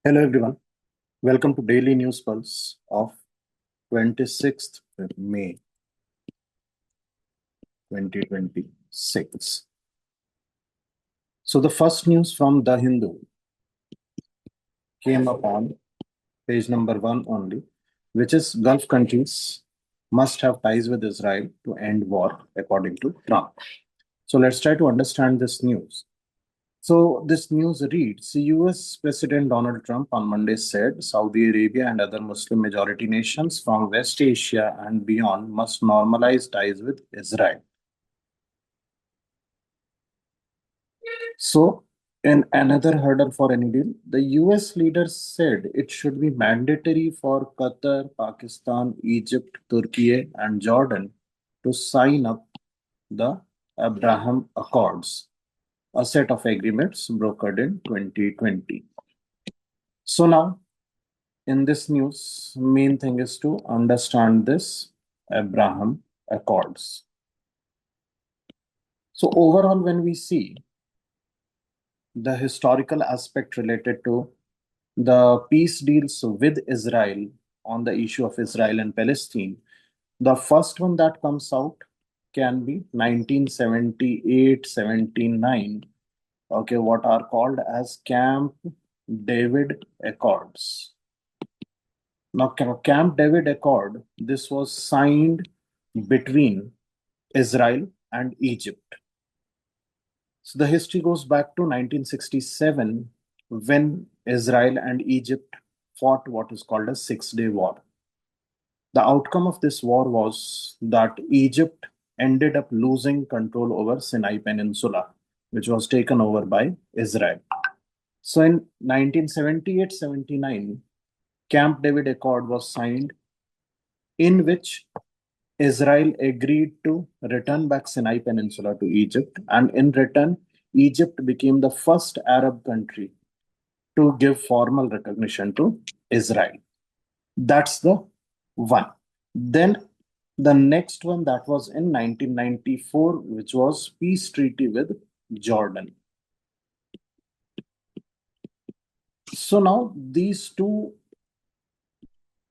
Hello everyone. Welcome to Daily News Pulse of 26th May 2026. So the first news from The Hindu came up on page number 1 only, which is Gulf countries must have ties with Israel to end war, according to Trump. So let's try to understand this news. So this news reads, US President Donald Trump on Monday said Saudi Arabia and other Muslim majority nations from West Asia and beyond must normalize ties with Israel. So in another hurdle for any deal, the US leaders said it should be mandatory for Qatar, Pakistan, Egypt, Turkey, and Jordan to sign up the Abraham Accords, a set of agreements brokered in 2020. So now in this news, main thing is to understand this Abraham Accords. So overall, when we see the historical aspect related to the peace deals with Israel on the issue of Israel and Palestine, the first one that comes out can be 1978-79, okay, what are called as Camp David Accords. Now, Camp David Accord, this was signed between Israel and Egypt. So the history goes back to 1967 when Israel and Egypt fought what is called a Six-Day War. The outcome of this war was that Egypt ended up losing control over Sinai Peninsula, which was taken over by Israel. So in 1978-79, Camp David Accord was signed, in which Israel agreed to return back Sinai Peninsula to Egypt, and in return, Egypt became the first Arab country to give formal recognition to Israel. That's the one. Then the next one, that was in 1994, which was peace treaty with Jordan. So now these two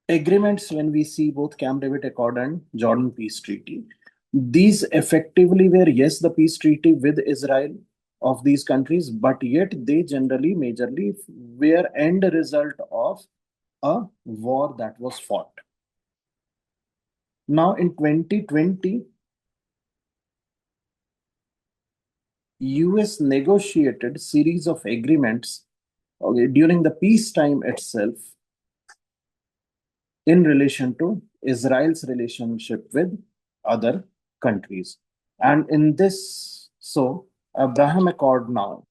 agreements, when we see both Camp David Accord and Jordan Peace Treaty, these effectively were, yes, the peace treaty with Israel of these countries, but yet they generally, majorly were end result of a war that was fought. Now in 2020, US negotiated series of agreements, okay, during the peacetime itself in relation to Israel's relationship with other countries. And in this, so Abraham Accord now,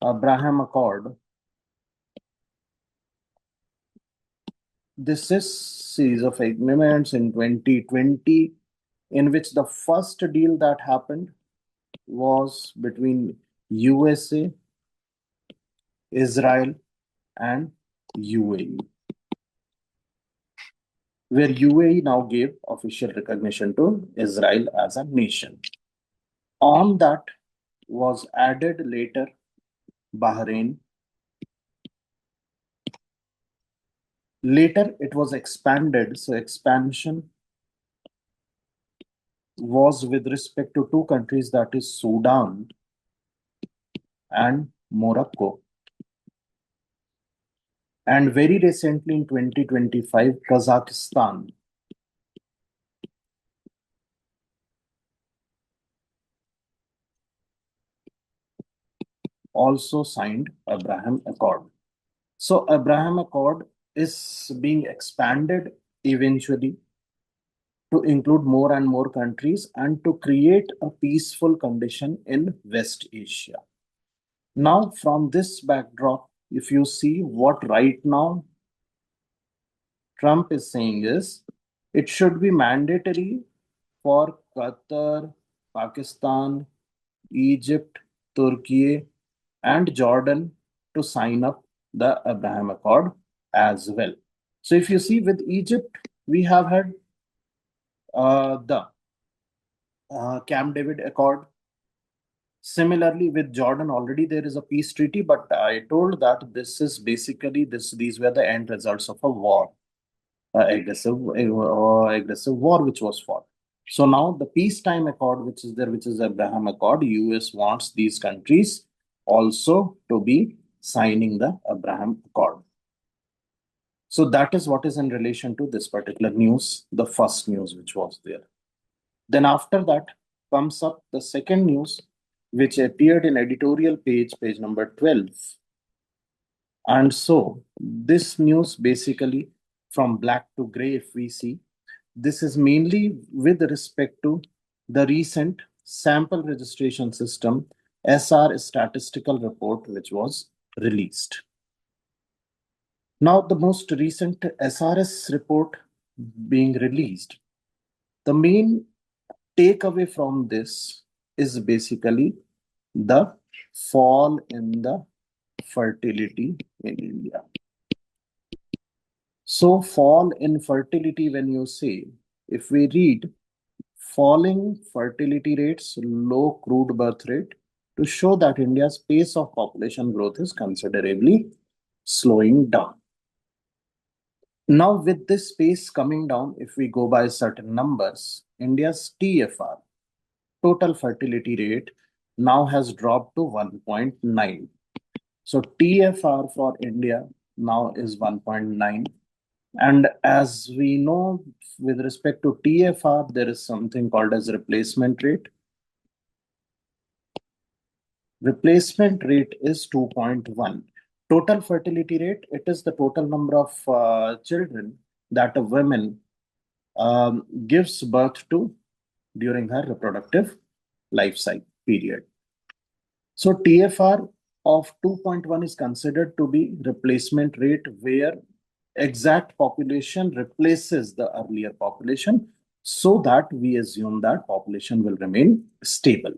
Abraham Accord, this is series of agreements in 2020, in which the first deal that happened was between USA, Israel, and UAE, where UAE now gave official recognition to Israel as a nation. On that was added later Bahrain. Later it was expanded. So expansion was with respect to two countries, that is Sudan and Morocco. And very recently in 2025, Kazakhstan also signed Abraham Accord. So Abraham Accord is being expanded eventually to include more and more countries and to create a peaceful condition in West Asia. Now, from this backdrop, if you see what right now Trump is saying is, it should be mandatory for Qatar, Pakistan, Egypt, Turkey, and Jordan to sign up the Abraham Accord as well. So if you see with Egypt, we have had the Camp David Accord. Similarly, with Jordan, already there is a peace treaty, but I told that this is basically these were the end results of a war, aggressive war which was fought. So now the peacetime accord, which is there, which is Abraham Accord, US wants these countries also to be signing the Abraham Accord. So that is what is in relation to this particular news, the first news which was there. Then after that comes up the second news, which appeared in editorial page number 12. And so this news basically from black to gray, if we see, this is mainly with respect to the recent sample registration system SR statistical report, which was released. Now, the most recent SRS report being released, the main takeaway from this is basically the fall in the fertility in India. So, fall in fertility, when you say, if we read falling fertility rates, low crude birth rate, to show that India's pace of population growth is considerably slowing down. Now, with this pace coming down, if we go by certain numbers, India's TFR, total fertility rate, now has dropped to 1.9. So TFR for India now is 1.9. And as we know, with respect to TFR, there is something called as replacement rate. Replacement rate is 2.1. Total fertility rate, it is the total number of children that a woman gives birth to during her reproductive life cycle period. So TFR of 2.1 is considered to be replacement rate, where exact population replaces the earlier population, so that we assume that population will remain stable.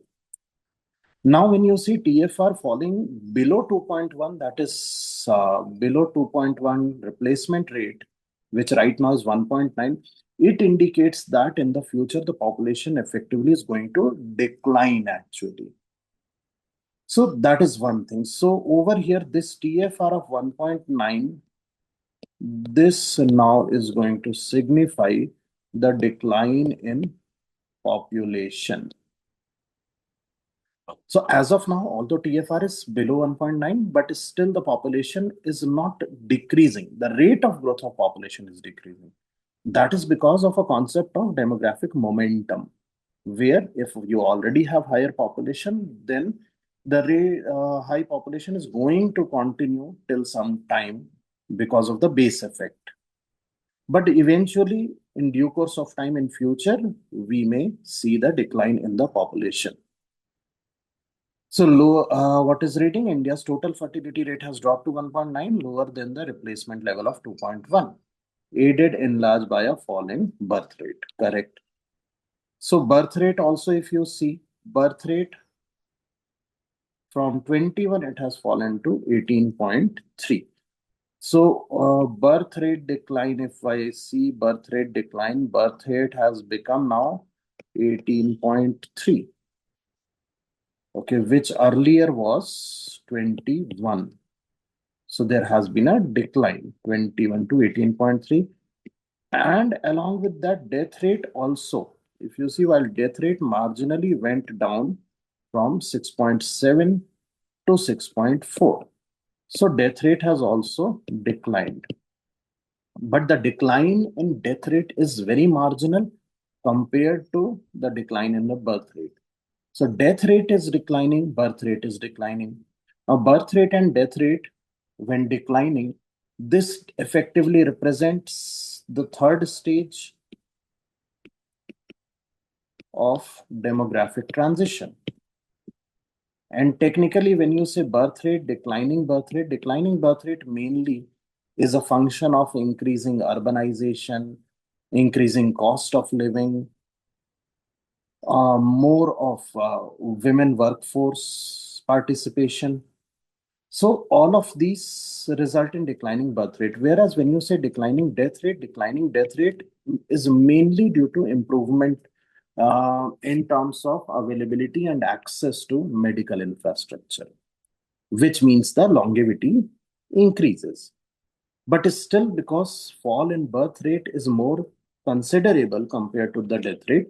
Now, when you see TFR falling below 2.1, that is below 2.1 replacement rate, which right now is 1.9, it indicates that in the future, the population effectively is going to decline actually. So that is one thing. So over here, this TFR of 1.9, this now is going to signify the decline in population. So as of now, although TFR is below 1.9, but still the population is not decreasing. The rate of growth of population is decreasing. That is because of a concept of demographic momentum, where if you already have higher population, then the high population is going to continue till some time because of the base effect. But eventually, in due course of time in future, we may see the decline in the population. So what is reading? India's total fertility rate has dropped to 1.9, lower than the replacement level of 2.1, aided in large by a falling birth rate. Correct. So birth rate also, if you see, birth rate from 21, it has fallen to 18.3. So birth rate decline, if I see birth rate decline, birth rate has become now 18.3. Okay, which earlier was 21. So there has been a decline, 21 to 18.3. And along with that, death rate also, if you see, while death rate marginally went down from 6.7 to 6.4. So death rate has also declined. But the decline in death rate is very marginal compared to the decline in the birth rate. So death rate is declining, birth rate is declining. Now, birth rate and death rate, when declining, this effectively represents the third stage of demographic transition. And technically, when you say birth rate, declining birth rate mainly is a function of increasing urbanization, increasing cost of living, more of women workforce participation. So all of these result in declining birth rate. Whereas when you say declining death rate is mainly due to improvement in terms of availability and access to medical infrastructure, which means the longevity increases. But still, because fall in birth rate is more considerable compared to the death rate,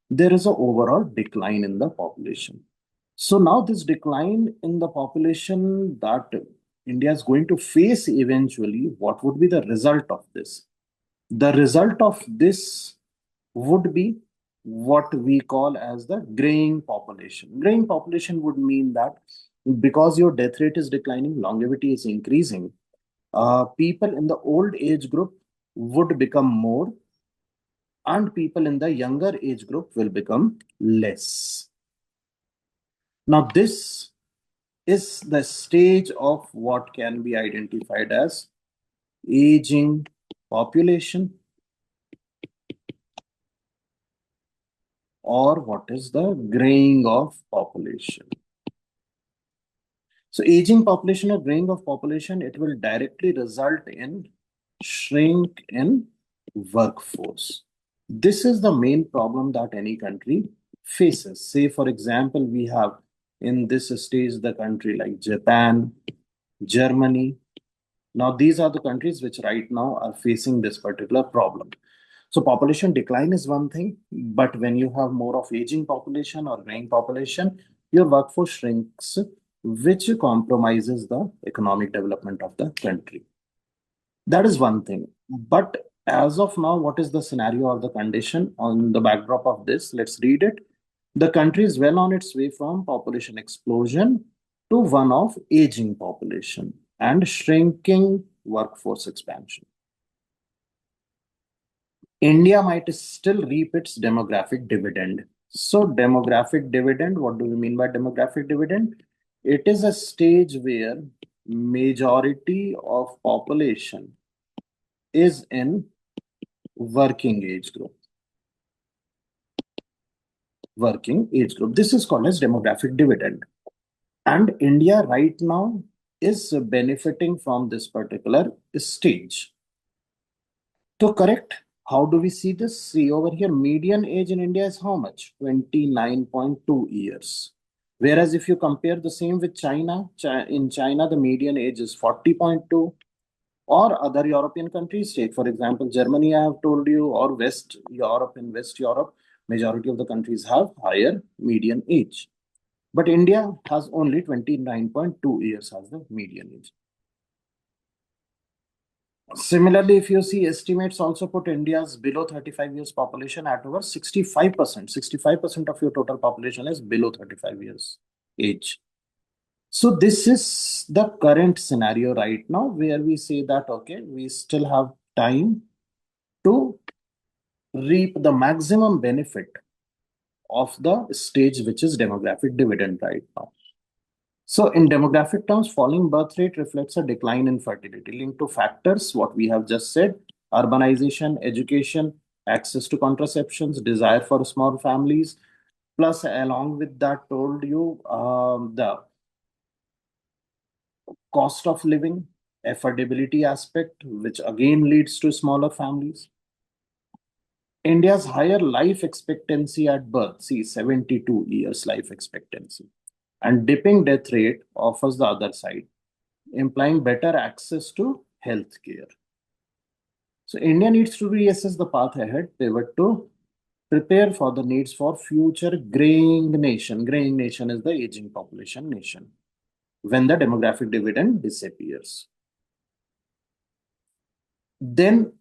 there is an overall decline in the population. So now this decline in the population that India is going to face eventually, what would be the result of this? The result of this would be what we call as the graying population. Graying population would mean that because your death rate is declining, longevity is increasing, people in the old age group would become more, and people in the younger age group will become less. Now, this is the stage of what can be identified as aging population, or what is the graying of population. So aging population or graying of population, it will directly result in shrink in workforce. This is the main problem that any country faces. Say, for example, we have in this stage the country like Japan, Germany. Now, these are the countries which right now are facing this particular problem. So population decline is one thing, but when you have more of aging population or graying population, your workforce shrinks, which compromises the economic development of the country. That is one thing. But as of now, what is the scenario or the condition on the backdrop of this? Let's read it. The country is well on its way from population explosion to one of aging population and shrinking workforce expansion. India might still reap its demographic dividend. So, demographic dividend, what do we mean by demographic dividend? It is a stage where majority of population is in working age group. Working age group. This is called as demographic dividend. And India right now is benefiting from this particular stage. To correct, how do we see this? See over here, median age in India is how much? 29.2 years. Whereas if you compare the same with China, in China, the median age is 40.2. Or other European countries, take for example, Germany, I have told you, or West Europe. In West Europe, majority of the countries have higher median age. But India has only 29.2 years as the median age. Similarly, if you see, estimates also put India's below 35 years population at over 65%. 65% of your total population is below 35 years age. So this is the current scenario right now where we say that, okay, we still have time to reap the maximum benefit of the stage, which is demographic dividend right now. So in demographic terms, falling birth rate reflects a decline in fertility linked to factors, what we have just said: urbanization, education, access to contraceptions, desire for small families, plus along with that told you the cost of living, affordability aspect, which again leads to smaller families. India's higher life expectancy at birth, see 72 years life expectancy, and dipping death rate offers the other side, implying better access to health care. So India needs to reassess the path ahead, pivot to prepare for the needs for future graying nation. Graying nation is the aging population nation when the demographic dividend disappears. Then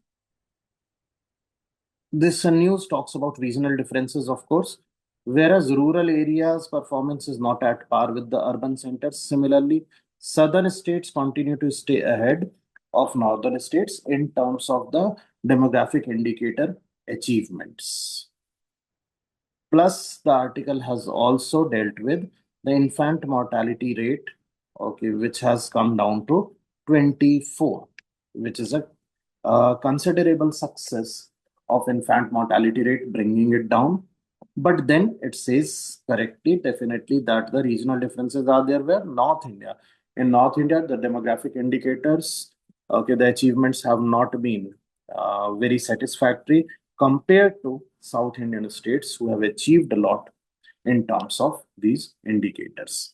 this news talks about regional differences, of course. Whereas rural areas' performance is not at par with the urban centers. Similarly, southern states continue to stay ahead of northern states in terms of the demographic indicator achievements. Plus, the article has also dealt with the infant mortality rate, okay, which has come down to 24, which is a considerable success of infant mortality rate, bringing it down. But then it says correctly, definitely, that the regional differences are there where North India. In North India, the demographic indicators, okay, the achievements have not been very satisfactory. compared to South Indian states who have achieved a lot in terms of these indicators.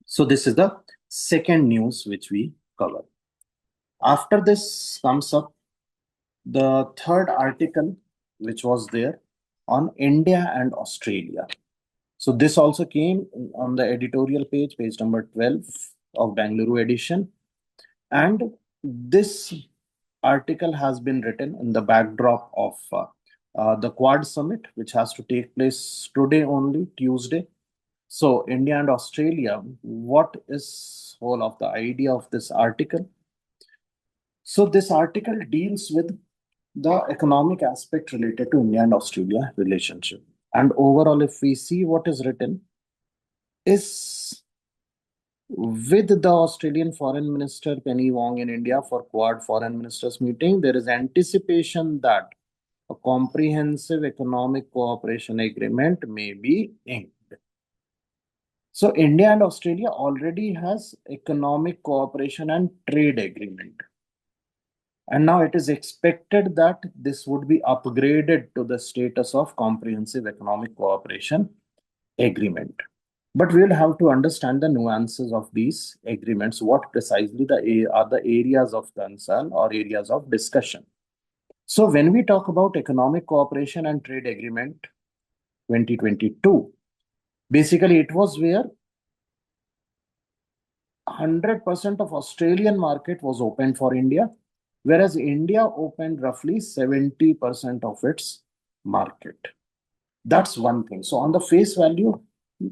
So this is the second news which we cover. After this comes up the third article, which was there on India and Australia. So this also came on the editorial page, page number 12 of Bangalore edition. And this article has been written in the backdrop of the Quad Summit, which has to take place today only, Tuesday. So India and Australia, what is whole of the idea of this article? So this article deals with the economic aspect related to India and Australia relationship. And overall, if we see what is written, is with the Australian Foreign Minister Penny Wong in India for Quad Foreign Ministers meeting, there is anticipation that a comprehensive economic cooperation agreement may be inked. So India and Australia already has economic cooperation and trade agreement. And now it is expected that this would be upgraded to the status of comprehensive economic cooperation agreement. But we'll have to understand the nuances of these agreements, what precisely are the areas of concern or areas of discussion. So when we talk about economic cooperation and trade agreement 2022, basically it was where 100% of Australian market was open for India, whereas India opened roughly 70% of its market. That's one thing. So on the face value,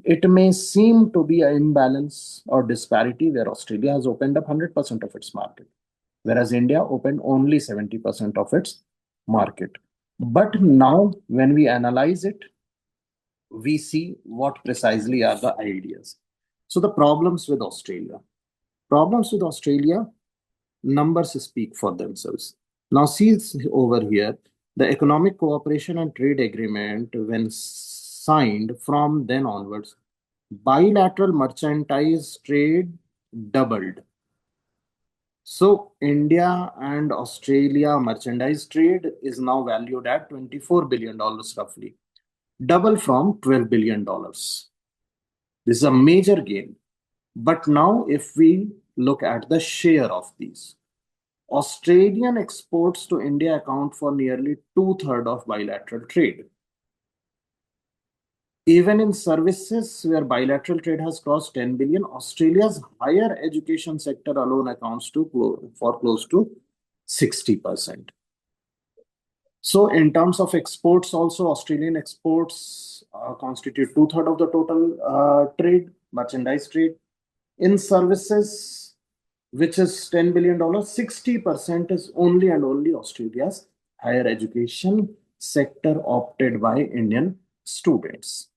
it may seem to be an imbalance or disparity where Australia has opened up 100% of its market, whereas India opened only 70% of its market. But now, when we analyze it, we see what precisely are the ideas. So the problems with Australia. Problems with Australia, numbers speak for themselves. Now, see over here, the Economic Cooperation and Trade Agreement, when signed from then onwards, bilateral merchandise trade doubled. So, India and Australia merchandise trade is now valued at $24 billion roughly, double from $12 billion. This is a major gain. But now, if we look at the share of these, Australian exports to India account for nearly two-thirds of bilateral trade. Even in services where bilateral trade has crossed 10 billion, Australia's higher education sector alone accounts for close to 60%. So in terms of exports also, Australian exports constitute two-thirds of the total trade, merchandise trade. In services, which is $10 billion, 60% is only and only Australia's higher education sector opted by Indian students.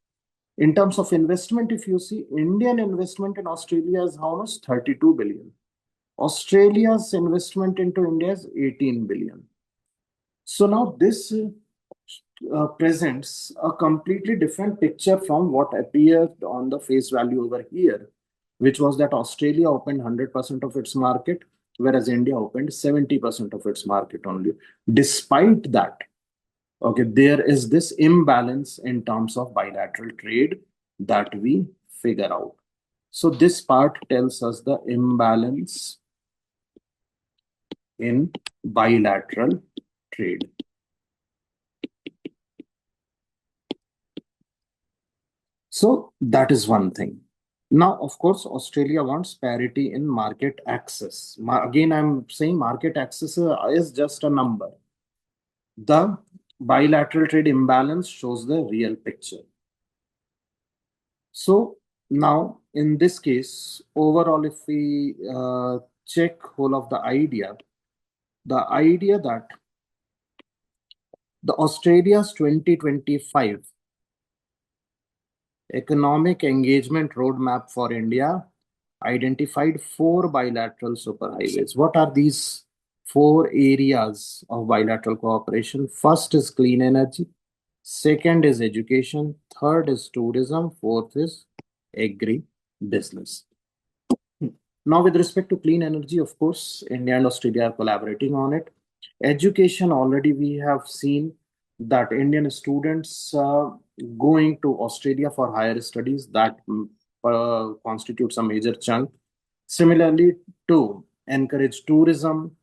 In terms of investment, if you see, Indian investment in Australia is how much? 32 billion. Australia's investment into India is 18 billion. So now this presents a completely different picture from what appeared on the face value over here, which was that Australia opened 100% of its market, whereas India opened 70% of its market only. Despite that, okay, there is this imbalance in terms of bilateral trade that we figure out. So this part tells us the imbalance in bilateral trade. So that is one thing. Now, of course, Australia wants parity in market access. Again, I'm saying market access is just a number. The bilateral trade imbalance shows the real picture. So now, in this case, overall, if we check whole of the idea that the Australia's 2025 Economic Engagement Roadmap for India identified 4 bilateral superhighways. What are these 4 areas of bilateral cooperation? First is clean energy, second is education, third is tourism, fourth is agri-business. Now, with respect to clean energy, of course, India and Australia are collaborating on it. Education, already we have seen that Indian students going to Australia for higher studies, that constitutes a major chunk. Similarly, to encourage tourism.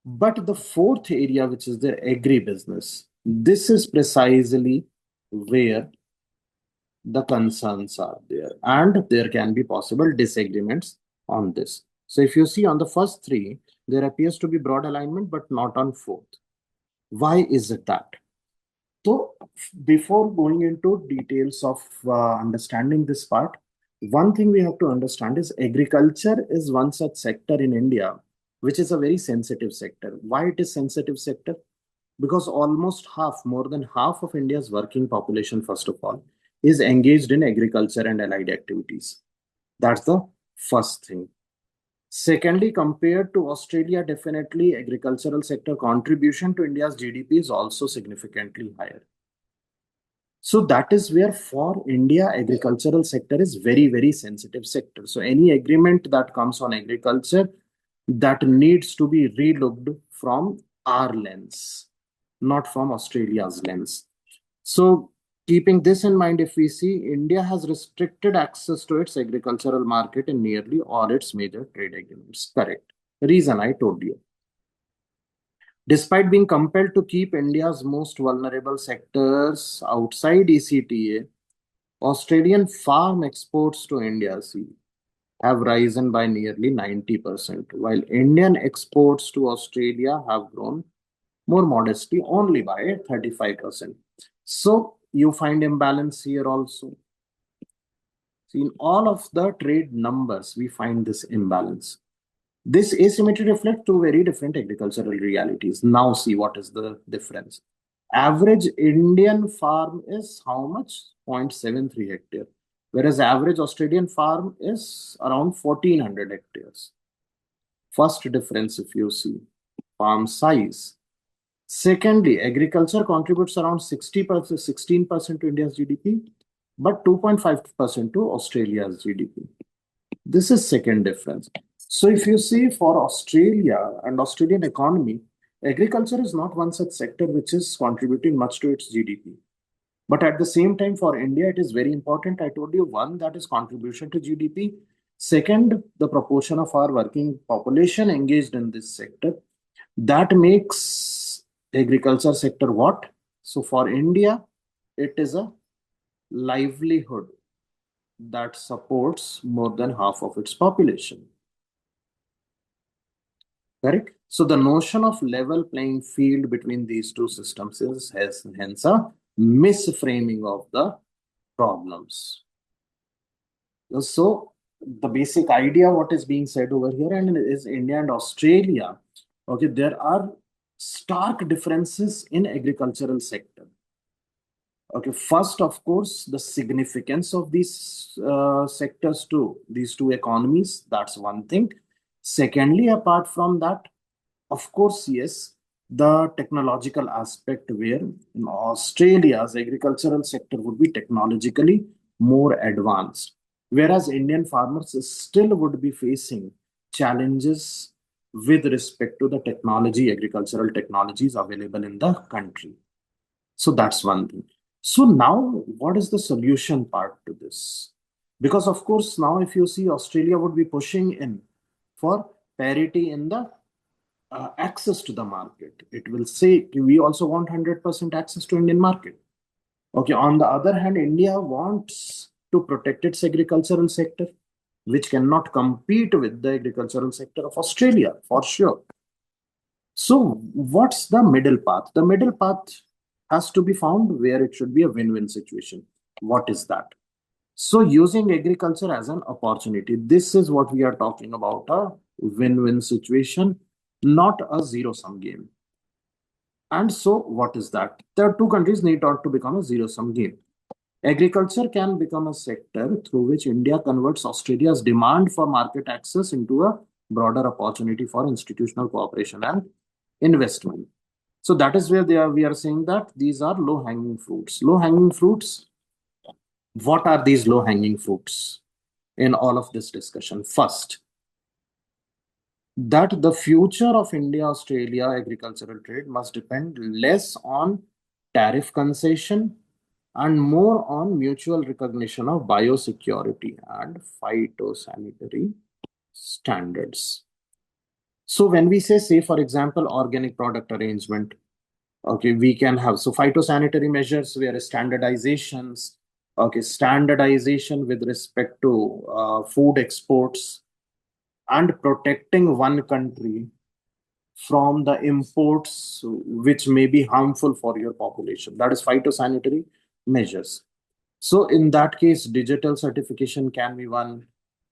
But the fourth area, which is their agribusiness, this is precisely where the concerns are there, and there can be possible disagreements on this. So if you see on the first three, there appears to be broad alignment, but not on fourth. Why is it that? So before going into details of understanding this part, one thing we have to understand is agriculture is one such sector in India, which is a very sensitive sector. Why it is sensitive sector? Because almost half, more than half of India's working population, first of all, is engaged in agriculture and allied activities. That's the first thing. Secondly, compared to Australia, definitely agricultural sector contribution to India's GDP is also significantly higher. So that is where for India, agricultural sector is very, very sensitive sector. So any agreement that comes on agriculture, that needs to be relooked from our lens, not from Australia's lens. So keeping this in mind, if we see, India has restricted access to its agricultural market in nearly all its major trade agreements. Correct. Reason I told you. Despite being compelled to keep India's most vulnerable sectors outside ECTA, Australian farm exports to India have risen by nearly 90%, while Indian exports to Australia have grown more modestly only by 35%. So you find imbalance here also. See, in all of the trade numbers, we find this imbalance. This asymmetry reflects two very different agricultural realities. Now see what is the difference. Average Indian farm is how much? 0.73 hectare, whereas average Australian farm is around 1400 hectares. First difference, if you see, farm size. Secondly, agriculture contributes around 60%, 16% to India's GDP, but 2.5% to Australia's GDP. This is second difference. So if you see for Australia and Australian economy, agriculture is not one such sector which is contributing much to its GDP. But at the same time, for India, it is very important. I told you, one, that is contribution to GDP. Second, the proportion of our working population engaged in this sector. That makes agriculture sector what? So for India, it is a livelihood that supports more than half of its population. Correct? So the notion of level playing field between these two systems is hence a misframing of the problems. So the basic idea what is being said over here and is India and Australia. Okay, there are stark differences in agricultural sector. Okay, first, of course, the significance of these sectors to these two economies. That's one thing. Secondly, apart from that, of course, yes, the technological aspect where in Australia's agricultural sector would be technologically more advanced, whereas Indian farmers still would be facing challenges with respect to the technology, agricultural technologies available in the country. So that's one thing. So now, what is the solution part to this? Because of course, now if you see, Australia would be pushing in for parity in the access to the market. It will say we also want 100% access to Indian market. Okay. On the other hand, India wants to protect its agricultural sector, which cannot compete with the agricultural sector of Australia for sure. So what's the middle path? The middle path has to be found where it should be a win-win situation. What is that? So using agriculture as an opportunity, this is what we are talking about, a win-win situation, not a zero-sum game. And so what is that? The two countries need not to become a zero-sum game. Agriculture can become a sector through which India converts Australia's demand for market access into a broader opportunity for institutional cooperation and investment. So that is where we are saying that these are low-hanging fruits. Low-hanging fruits, what are these low-hanging fruits? in all of this discussion. First, that the future of India-Australia agricultural trade must depend less on tariff concession and more on mutual recognition of biosecurity and phytosanitary standards. So when we say for example, organic product arrangement, okay, we can have so phytosanitary measures where standardizations, okay, standardization with respect to food exports and protecting one country from the imports which may be harmful for your population. That is phytosanitary measures. So in that case, digital certification can be one,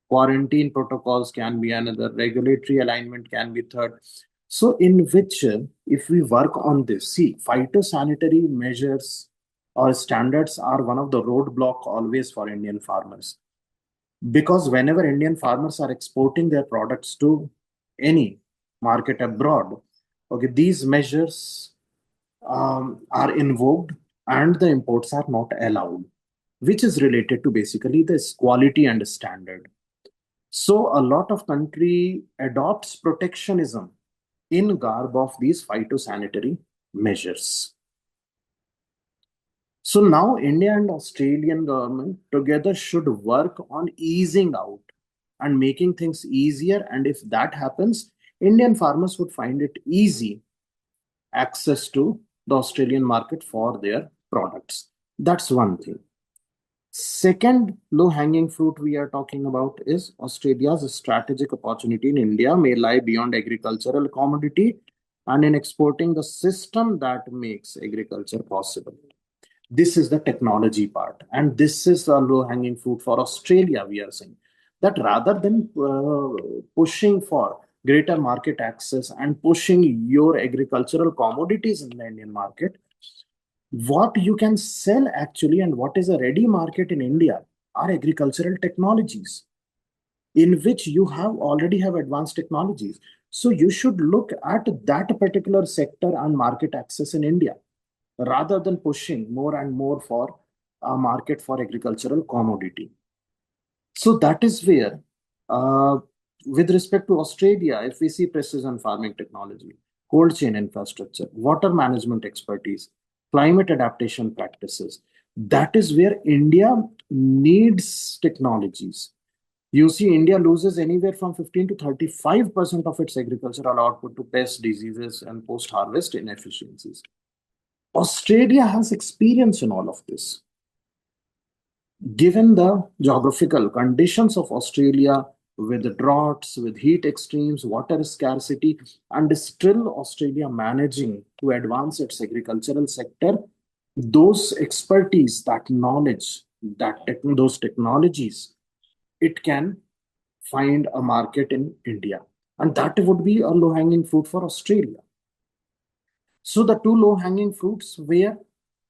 quarantine protocols can be another, regulatory alignment can be third. So in which, if we work on this, see, phytosanitary measures or standards are one of the roadblock always for Indian farmers. Because whenever Indian farmers are exporting their products to any market abroad, okay, these measures are invoked and the imports are not allowed, which is related to basically this quality and standard. So a lot of country adopts protectionism in garb of these phytosanitary measures. So now India and Australian government together should work on easing out and making things easier. And if that happens, Indian farmers would find it easy access to the Australian market for their products. That's one thing. Second low-hanging fruit we are talking about is Australia's strategic opportunity in India may lie beyond agricultural commodity and in exporting the system that makes agriculture possible. This is the technology part, and this is the low-hanging fruit for Australia. We are saying that rather than pushing for greater market access and pushing your agricultural commodities in the Indian market, what you can sell actually and what is a ready market in India are agricultural technologies in which you have already have advanced technologies. So you should look at that particular sector and market access in India rather than pushing more and more for a market for agricultural commodity. So that is where, with respect to Australia, if we see precision farming technology, cold chain infrastructure, water management expertise, climate adaptation practices, that is where India needs technologies. You see, India loses anywhere from 15 to 35% of its agricultural output to pest diseases and post-harvest inefficiencies. Australia has experience in all of this. Given the geographical conditions of Australia, with droughts, with heat extremes, water scarcity, and still Australia managing to advance its agricultural sector, those expertise, that knowledge, those technologies, it can find a market in India. And that would be a low-hanging fruit for Australia. So the two low-hanging fruits were,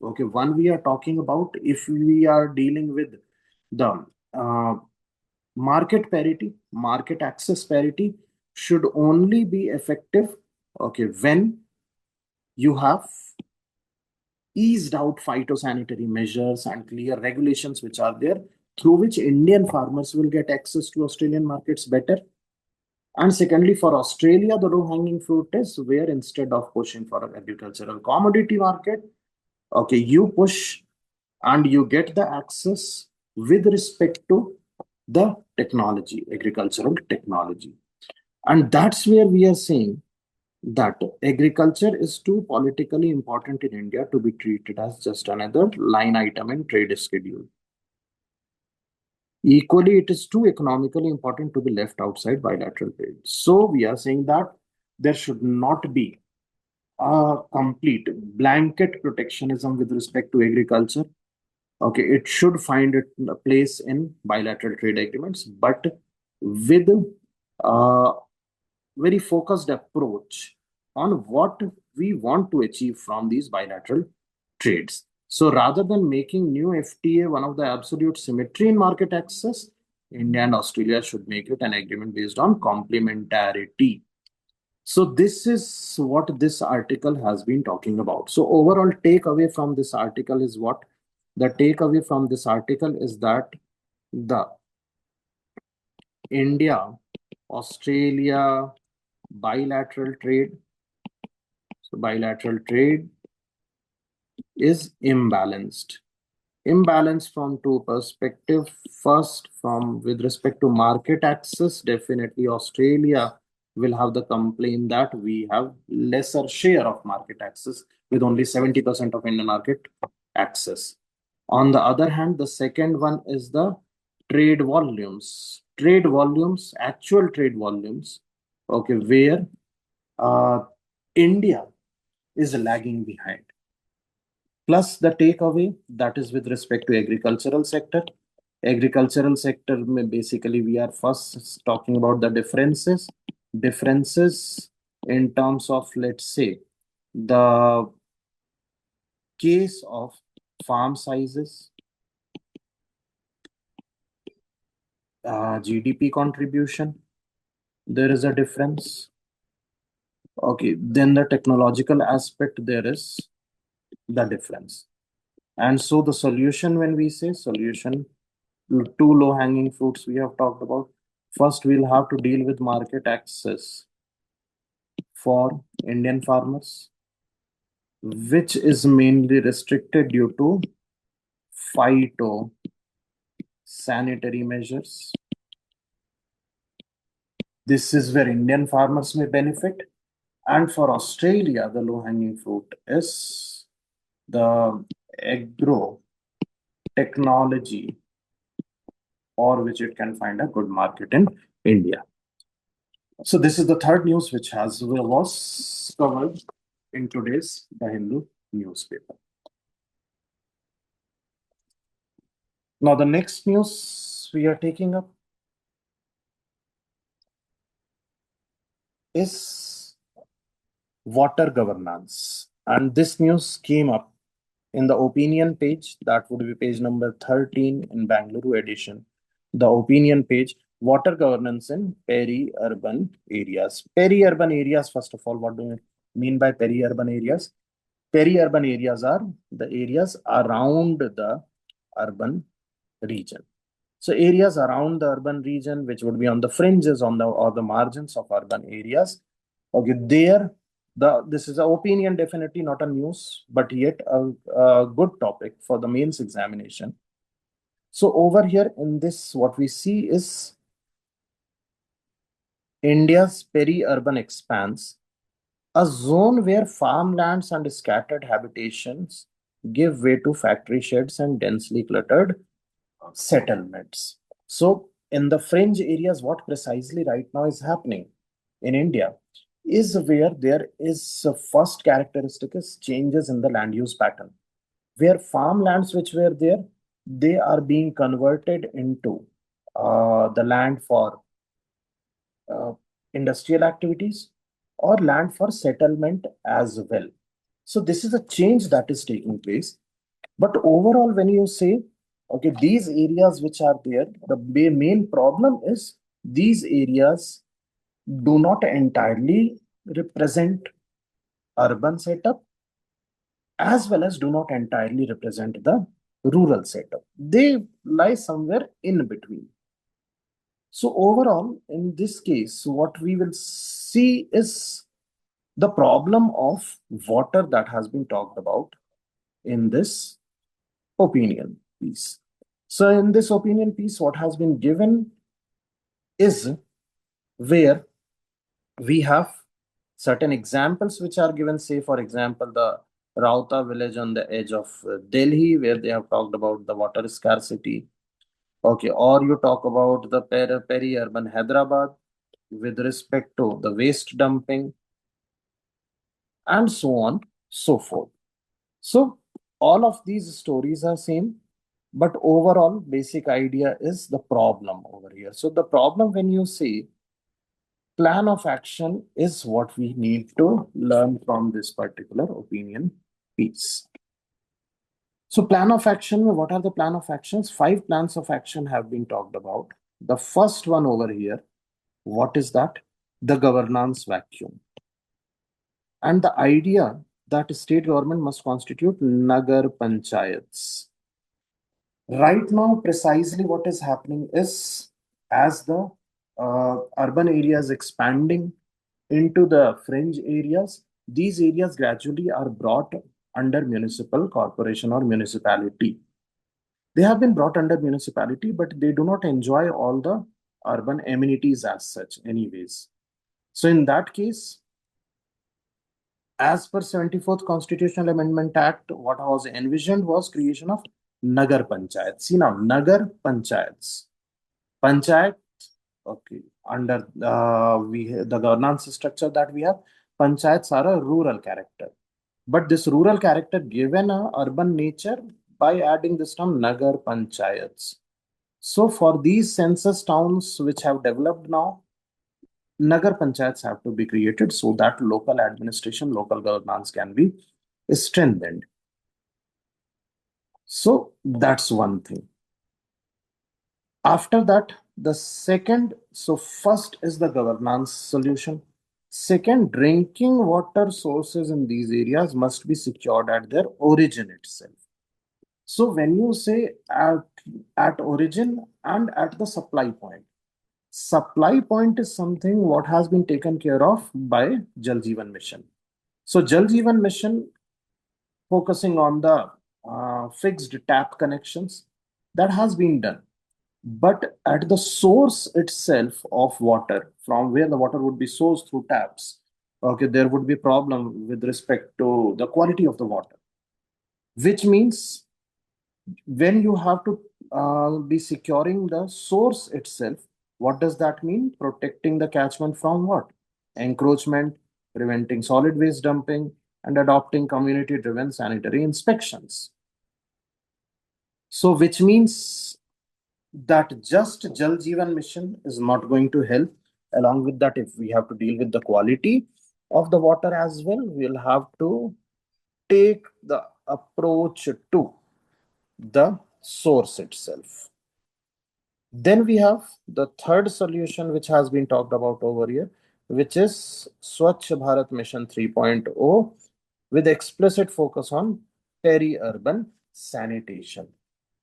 okay, one we are talking about if we are dealing with the market parity, market access parity should only be effective, okay, when you have eased out phytosanitary measures and clear regulations which are there through which Indian farmers will get access to Australian markets better. And secondly, for Australia, the low-hanging fruit is where instead of pushing for an agricultural commodity market, okay, you push and you get the access with respect to the technology, agricultural technology. And that's where we are saying that agriculture is too politically important in India to be treated as just another line item in trade schedule. Equally, it is too economically important to be left outside bilateral trade. So we are saying that there should not be a complete blanket protectionism with respect to agriculture. Okay, it should find a place in bilateral trade agreements, but with a very focused approach on what we want to achieve from these bilateral trades. So rather than making new FTA one of the absolute symmetry in market access, India and Australia should make it an agreement based on complementarity. So this is what this article has been talking about. So overall takeaway from this article is what? The takeaway from this article is that the India, Australia, bilateral trade. So bilateral trade is imbalanced. Imbalance from two perspective. First, from with respect to market access, definitely Australia will have the complaint that we have lesser share of market access with only 70% of Indian market access. On the other hand, the second one is the trade volumes. Trade volumes, actual trade volumes, okay, where uh, India is lagging behind. Plus the takeaway that is with respect to agricultural sector. Agricultural sector, basically we are first talking about the differences in terms of, let's say, the case of farm sizes, GDP contribution, there is a difference. Okay, then the technological aspect, there is the difference. And so the solution, when we say solution, two low-hanging fruits we have talked about. First, we'll have to deal with market access for Indian farmers, which is mainly restricted due to phytosanitary measures. This is where Indian farmers may benefit. And for Australia, the low-hanging fruit is the agro technology, or which it can find a good market in India. So this is the third news which was covered in today's The Hindu newspaper. Now the next news we are taking up is water governance. And this news came up in the opinion page, that would be page number 13 in Bangalore edition. The opinion page, water governance in peri-urban areas. Peri-urban areas, first of all, what do you mean by peri-urban areas? Peri-urban areas are the areas around the urban region. So areas around the urban region, which would be on the fringes on the or the margins of urban areas. Okay, there this is an opinion, definitely not a news, but yet a good topic for the mains examination. So over here in this, what we see is India's peri-urban expanse, a zone where farmlands and scattered habitations give way to factory sheds and densely cluttered settlements. So, in the fringe areas, what precisely right now is happening in India is where there is a first characteristic is changes in the land use pattern, where farmlands which were there, they are being converted into the land for uh, industrial activities or land for settlement as well. So this is a change that is taking place. But overall, when you say, okay, these areas which are there, the main problem is these areas do not entirely represent urban setup as well as do not entirely represent the rural setup. They lie somewhere in between. So overall, in this case, what we will see is the problem of water that has been talked about in this opinion piece. So in this opinion piece, what has been given is where we have certain examples which are given, say, for example, the Rauta village on the edge of Delhi, where they have talked about the water scarcity. Okay, or you talk about the peri-urban Hyderabad with respect to the waste dumping and so on, so forth. So all of these stories are same, but overall basic idea is the problem over here. So the problem, when you say plan of action, is what we need to learn from this particular opinion piece. So plan of action, what are the plan of actions? 5 plans of action have been talked about. The first one over here, what is that? The governance vacuum. And the idea that state government must constitute nagar panchayats. Right now, precisely what is happening is, as the urban areas expanding into the fringe areas, these areas gradually are brought under municipal corporation or municipality. They have been brought under municipality, but they do not enjoy all the urban amenities as such, anyways. So, in that case, as per 74th Constitutional Amendment Act, what was envisioned was creation of Nagar Panchayat. See now, Nagar Panchayats. Panchayat, okay, under the governance structure that we have, panchayats are a rural character. But this rural character given a urban nature by adding this term Nagar Panchayats. So for these census towns which have developed now, Nagar Panchayats have to be created so that local administration, local governance can be strengthened. So that's one thing. After that, the second, so first is the governance solution. Second, drinking water sources in these areas must be secured at their origin itself. So when you say at origin and at the supply point is something what has been taken care of by Jal Jeevan Mission. So Jal Jeevan Mission focusing on the fixed tap connections that has been done. But at the source itself of water, from where the water would be sourced through taps, okay, there would be problem with respect to the quality of the water, which means when you have to be securing the source itself, what does that mean? Protecting the catchment from what? Encroachment, preventing solid waste dumping, and adopting community-driven sanitary inspections. So, which means that just Jal Jeevan Mission is not going to help. Along with that, if we have to deal with the quality of the water as well, we'll have to take the approach to the source itself. Then we have the third solution which has been talked about over here, which is Swachh Bharat Mission 3.0 with explicit focus on peri-urban sanitation.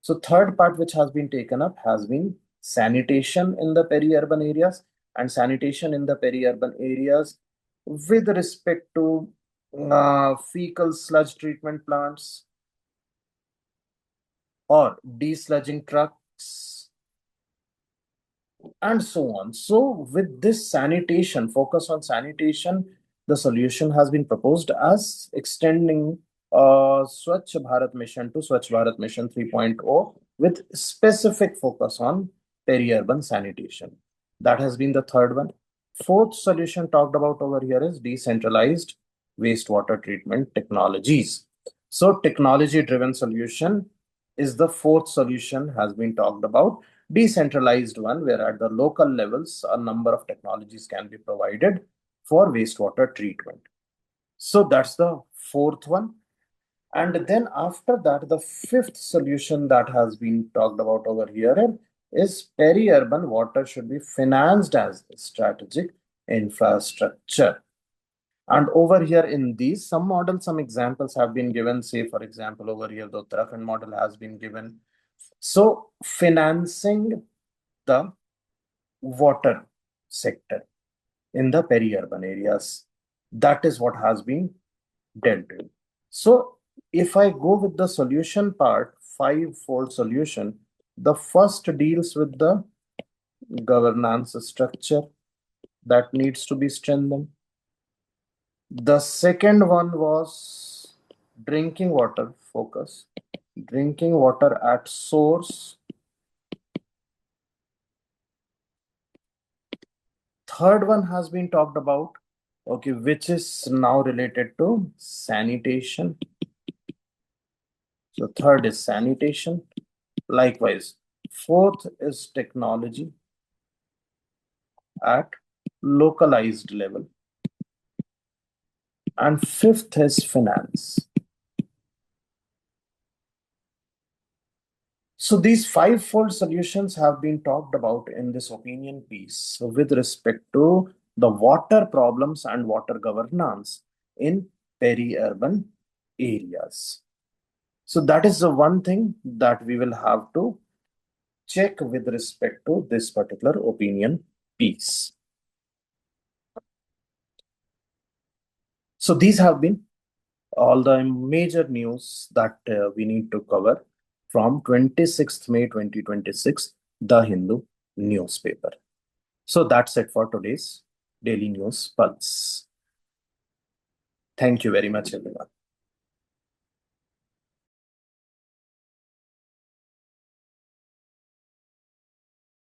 So third part which has been taken up has been sanitation in the peri-urban areas, and sanitation in the peri-urban areas with respect to fecal sludge treatment plants or desludging trucks and so on. So with this sanitation, focus on sanitation, the solution has been proposed as extending Swachh Bharat Mission to Swachh Bharat Mission 3.0 with specific focus on peri-urban sanitation. That has been the third one. Fourth solution talked about over here is decentralized wastewater treatment technologies. So technology-driven solution is the fourth solution has been talked about. Decentralized one, where at the local levels, a number of technologies can be provided for wastewater treatment. So that's the fourth one. And then after that, the fifth solution that has been talked about over here is peri-urban water should be financed as strategic infrastructure. And over here in these, some models, some examples have been given. Say, for example, over here, the Uttarakhand model has been given. So financing the water sector in the peri-urban areas, that is what has been dealt with. So if I go with the solution part, five-fold solution, the first deals with the governance structure that needs to be strengthened. The second one was drinking water focus, drinking water at source. Third one has been talked about, okay, which is now related to sanitation. So third is sanitation. Likewise, fourth is technology at localized level. And fifth is finance. So these five-fold solutions have been talked about in this opinion piece with respect to the water problems and water governance in peri-urban areas. So that is the one thing that we will have to check with respect to this particular opinion peace. So these have been all the major news that we need to cover from 26th May 2026, The Hindu newspaper. So that's it for today's Daily News Pulse. Thank you very much, everyone.